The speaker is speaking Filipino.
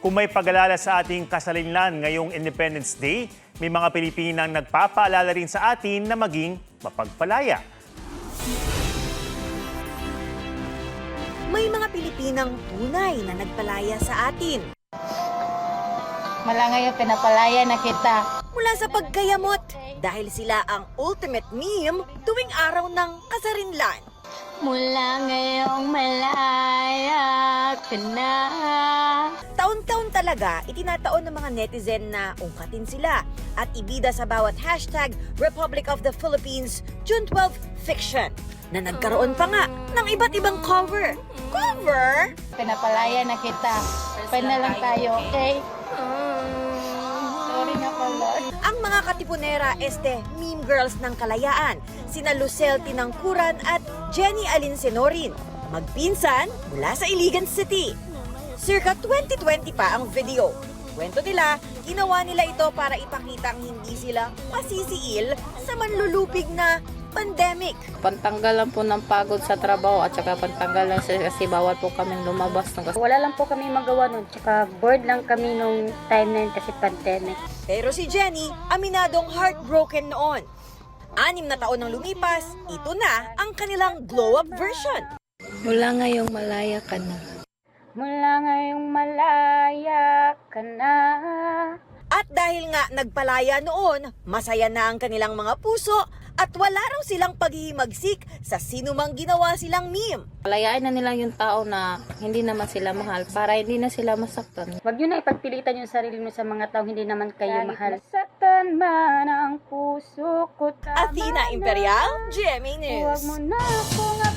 Kung may pag-alala sa ating kasalinlan ngayong Independence Day, may mga Pilipinang nagpapaalala rin sa atin na maging mapagpalaya. May mga Pilipinang tunay na nagpalaya sa atin. Malangay pinapalaya na kita. Mula sa pagkayamot, dahil sila ang ultimate meme tuwing araw ng kasarinlan. Mula ngayong malaya ka na. Taon-taon talaga, itinataon ng mga netizen na ungkatin sila at ibida sa bawat hashtag Republic of the Philippines June 12 Fiction na nagkaroon pa nga ng iba't ibang cover. Cover? Pinapalaya na kita. Pwede na lang tayo, okay? Sorry na pala. Ang mga katipunera meme girls ng kalayaan, sina Lucel Tinangkuran at Jenny Alinsenorin, magpinsan mula sa Iligan City. Circa 2020 pa ang video. Kwento nila, ginawa nila ito para ipakitang hindi sila masisiil sa manlulupig na pandemic. Pantanggal lang po ng pagod sa trabaho at saka pantanggal lang kasi bawal po kaming lumabas. Wala lang po kami magawa nun, tsaka bored lang kami nung time na yun kasi pandemic. Pero si Jenny, aminadong heartbroken noon. 6 na taon nang lumipas, ito na ang kanilang glow-up version. Mula ngayong malaya ka na. Mula ngayong malaya ka na. At dahil nga nagpalaya noon, masaya na ang kanilang mga puso at wala raw silang paghihimagsik sa sino mang ginawa silang meme. Palayain na nila yung tao na hindi naman sila mahal para hindi na sila masaktan. Huwag nyo na ipagpilitan yung sarili mo sa mga taong hindi naman kayo mahal. Masaktan man ang puso ko. Athena Imperial, GMA Huwag News. mo na akong